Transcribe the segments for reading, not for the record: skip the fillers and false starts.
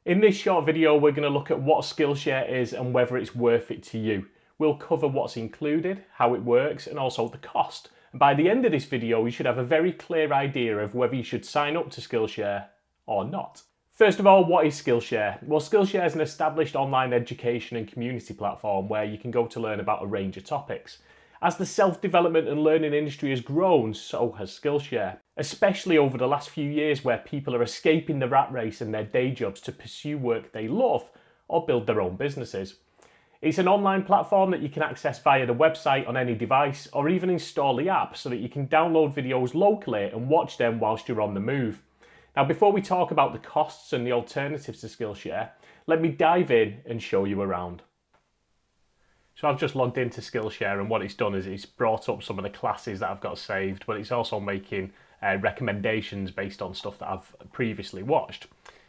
In this short video, we're going to look at what Skillshare is and whether it's worth it to you. We'll cover what's included, how it works, and also the cost. And by the end of this video, you should have a very clear idea of whether you should sign up to Skillshare or not. First of all, what is Skillshare? Well, Skillshare is an established online education and community platform where you can go to learn about a range of topics. As the self-development and learning industry has grown, so has Skillshare, especially over the last few years where people are escaping the rat race and their day jobs to pursue work they love or build their own businesses. It's an online platform that you can access via the website on any device or even install the app so that you can download videos locally and watch them whilst you're on the move. Now, before we talk about the costs and the alternatives to Skillshare, let me dive in and show you around. So I've just logged into Skillshare, and what it's done is it's brought up some of the classes that I've got saved, but it's also making recommendations based on stuff that I've previously watched.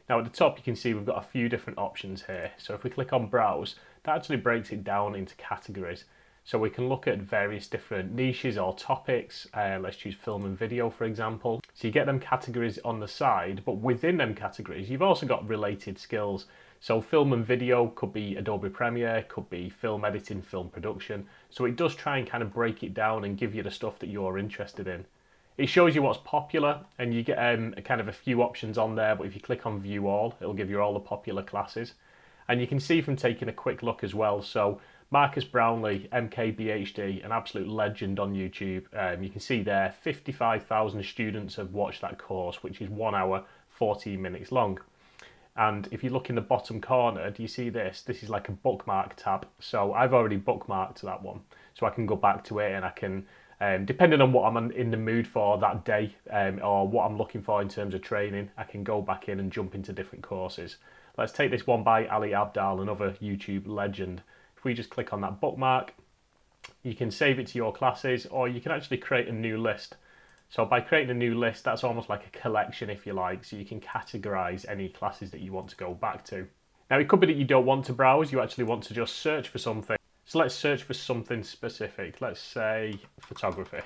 Now at the top you can see we've got a few different options here. So if we click on browse, that actually breaks it down into categories. So we can look at various different niches or topics. Let's choose film and video, for example. So you get them categories on the side, but within them categories, you've also got related skills. So film and video could be Adobe Premiere, could be film editing, film production. So it does try and kind of break it down and give you the stuff that you're interested in. It shows you what's popular, and you get kind of a few options on there, but if you click on view all, it'll give you all the popular classes. And you can see from taking a quick look as well, so Marcus Brownlee, MKBHD, an absolute legend on YouTube. You can see there 55,000 students have watched that course, which is 1 hour, 14 minutes long. And if you look in the bottom corner, do you see this? This is like a bookmark tab. So I've already bookmarked that one. So I can go back to it and I can, depending on what I'm in the mood for that day or what I'm looking for in terms of training, I can go back in and jump into different courses. Let's take this one by Ali Abdaal, another YouTube legend. If we just click on that bookmark, you can save it to your classes, or you can actually create a new list. So by creating a new list, that's almost like a collection, if you like, so you can categorize any classes that you want to go back to. Now, it could be that you don't want to browse, you actually want to just search for something. So let's search for something specific. Let's say photography.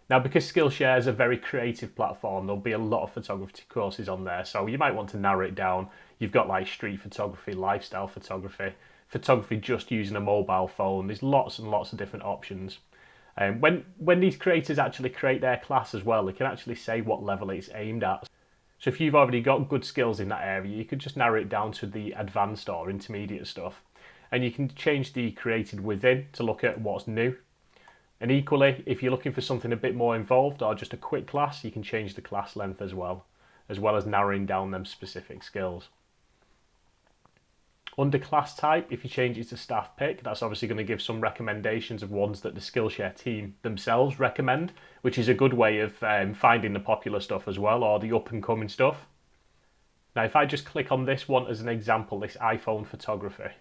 Now, because Skillshare is a very creative platform, there'll be a lot of photography courses on there, so you might want to narrow it down. You've got like street photography, lifestyle photography, photography just using a mobile phone. There's lots and lots of different options. When these creators actually create their class as well, they can actually say what level it's aimed at. So if you've already got good skills in that area, you could just narrow it down to the advanced or intermediate stuff. And you can change the created within to look at what's new. And equally, if you're looking for something a bit more involved or just a quick class, you can change the class length as well as narrowing down them specific skills. Under class type, if you change it to staff pick, that's obviously going to give some recommendations of ones that the Skillshare team themselves recommend, which is a good way of finding the popular stuff as well, or the up and coming stuff. Now, if I just click on this one as an example, this iPhone photography.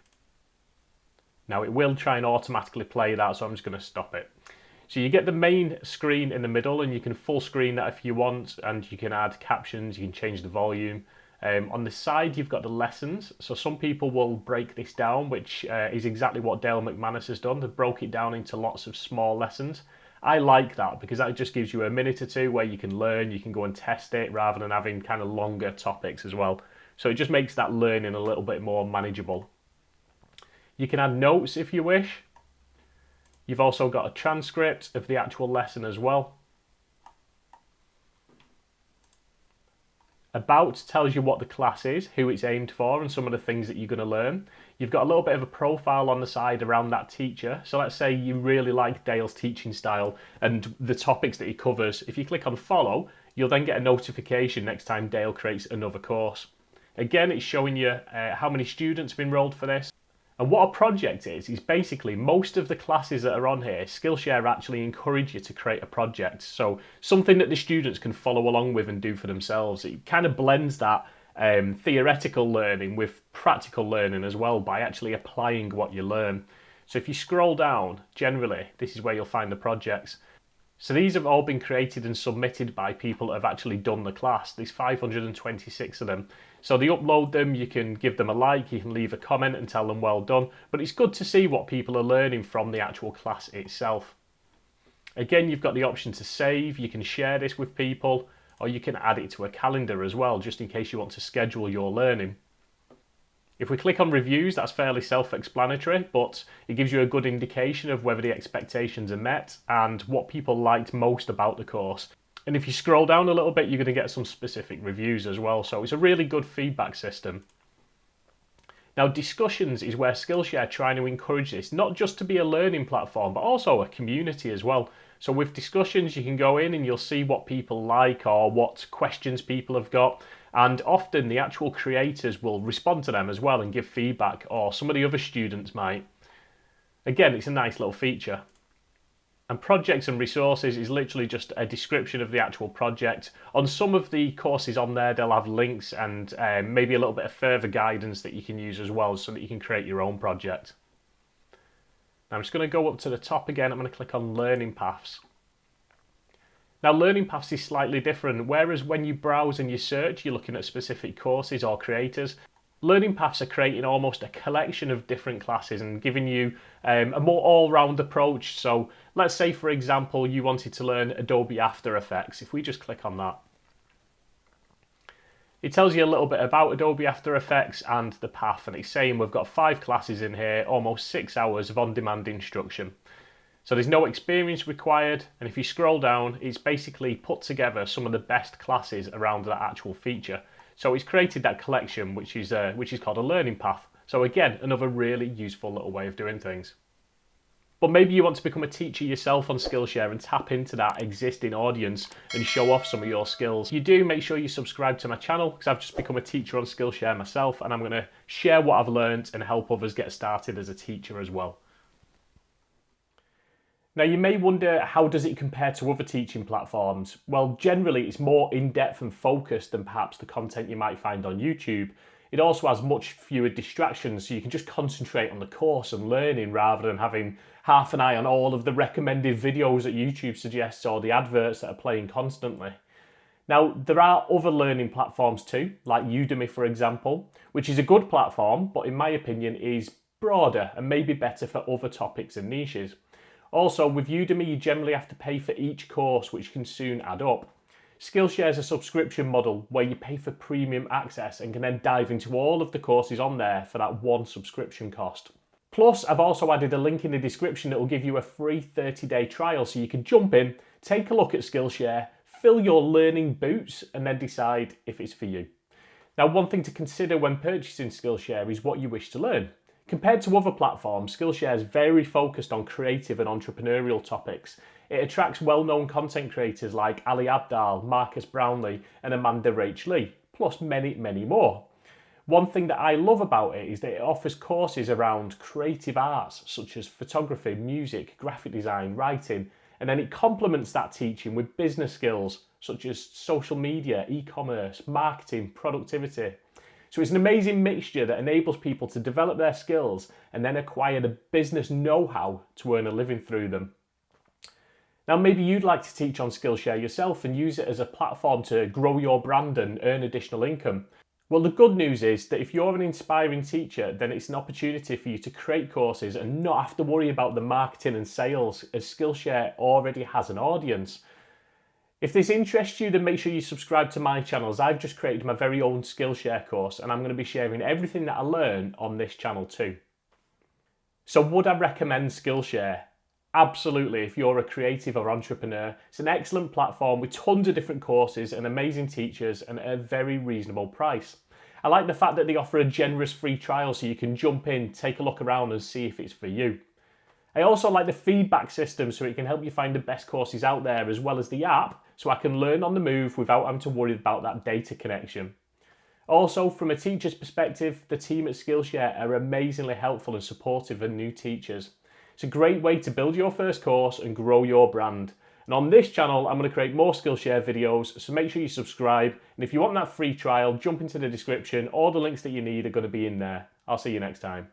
Now, it will try and automatically play that, so I'm just going to stop it. So you get the main screen in the middle, and you can full screen that if you want, and you can add captions, you can change the volume. On the side, you've got the lessons. So some people will break this down, which is exactly what Dale McManus has done. They've broke it down into lots of small lessons. I like that because that just gives you a minute or two where you can learn, you can go and test it rather than having kind of longer topics as well. So it just makes that learning a little bit more manageable. You can add notes if you wish. You've also got a transcript of the actual lesson as well. About tells you what the class is, who it's aimed for, and some of the things that you're going to learn. You've got a little bit of a profile on the side around that teacher. So let's say you really like Dale's teaching style and the topics that he covers. If you click on follow, you'll then get a notification next time Dale creates another course. Again, it's showing you how many students have enrolled for this. And what a project is basically most of the classes that are on here, Skillshare actually encourage you to create a project. So something that the students can follow along with and do for themselves. It kind of blends that theoretical learning with practical learning as well by actually applying what you learn. So if you scroll down, generally, this is where you'll find the projects. So these have all been created and submitted by people that have actually done the class. There's 526 of them. So they upload them, you can give them a like, you can leave a comment and tell them well done. But it's good to see what people are learning from the actual class itself. Again, you've got the option to save, you can share this with people, or you can add it to a calendar as well, just in case you want to schedule your learning. If we click on reviews, that's fairly self-explanatory, but it gives you a good indication of whether the expectations are met and what people liked most about the course. And if you scroll down a little bit, you're going to get some specific reviews as well, so it's a really good feedback system. Now, discussions is where Skillshare are trying to encourage this, not just to be a learning platform, but also a community as well. So with discussions, you can go in and you'll see what people like or what questions people have got. And often the actual creators will respond to them as well and give feedback, or some of the other students might. Again, it's a nice little feature. And projects and resources is literally just a description of the actual project. On some of the courses on there, they'll have links and maybe a little bit of further guidance that you can use as well, so that you can create your own project. Now I'm just going to go up to the top again. I'm going to click on Learning Paths. Now Learning Paths is slightly different. Whereas when you browse and you search, you're looking at specific courses or creators, Learning Paths are creating almost a collection of different classes and giving you a more all-round approach. So let's say, for example, you wanted to learn Adobe After Effects. If we just click on that, it tells you a little bit about Adobe After Effects and the path, and it's saying we've got 5 classes in here, almost 6 hours of on-demand instruction. So there's no experience required, and if you scroll down, it's basically put together some of the best classes around that actual feature. So it's created that collection, which is called a learning path. So again, another really useful little way of doing things. But maybe you want to become a teacher yourself on Skillshare and tap into that existing audience and show off some of your skills. If you do, make sure you subscribe to my channel, because I've just become a teacher on Skillshare myself, and I'm going to share what I've learned and help others get started as a teacher as well. Now you may wonder, how does it compare to other teaching platforms? Well, generally it's more in-depth and focused than perhaps the content you might find on YouTube. It also has much fewer distractions, so you can just concentrate on the course and learning rather than having half an eye on all of the recommended videos that YouTube suggests or the adverts that are playing constantly. Now, there are other learning platforms too, like Udemy for example, which is a good platform, but in my opinion is broader and maybe better for other topics and niches. Also, with Udemy, you generally have to pay for each course, which can soon add up. Skillshare is a subscription model where you pay for premium access and can then dive into all of the courses on there for that one subscription cost. Plus, I've also added a link in the description that will give you a free 30-day trial, so you can jump in, take a look at Skillshare, fill your learning boots, and then decide if it's for you. Now, one thing to consider when purchasing Skillshare is what you wish to learn. Compared to other platforms, Skillshare is very focused on creative and entrepreneurial topics. It attracts well-known content creators like Ali Abdaal, Marcus Brownlee and Amanda Rach Lee, plus many, many more. One thing that I love about it is that it offers courses around creative arts such as photography, music, graphic design, writing, and then it complements that teaching with business skills such as social media, e-commerce, marketing, productivity. So it's an amazing mixture that enables people to develop their skills and then acquire the business know-how to earn a living through them. Now, maybe you'd like to teach on Skillshare yourself and use it as a platform to grow your brand and earn additional income. Well, the good news is that if you're an inspiring teacher, then it's an opportunity for you to create courses and not have to worry about the marketing and sales, as Skillshare already has an audience. If this interests you, then make sure you subscribe to my channel, as I've just created my very own Skillshare course and I'm going to be sharing everything that I learn on this channel too. So would I recommend Skillshare? Absolutely. If you're a creative or entrepreneur, it's an excellent platform with tons of different courses and amazing teachers and at a very reasonable price. I like the fact that they offer a generous free trial so you can jump in, take a look around and see if it's for you. I also like the feedback system so it can help you find the best courses out there, as well as the app so I can learn on the move without having to worry about that data connection. Also, from a teacher's perspective, the team at Skillshare are amazingly helpful and supportive of new teachers. It's a great way to build your first course and grow your brand. And on this channel, I'm going to create more Skillshare videos, so make sure you subscribe. And if you want that free trial, jump into the description. All the links that you need are going to be in there. I'll see you next time.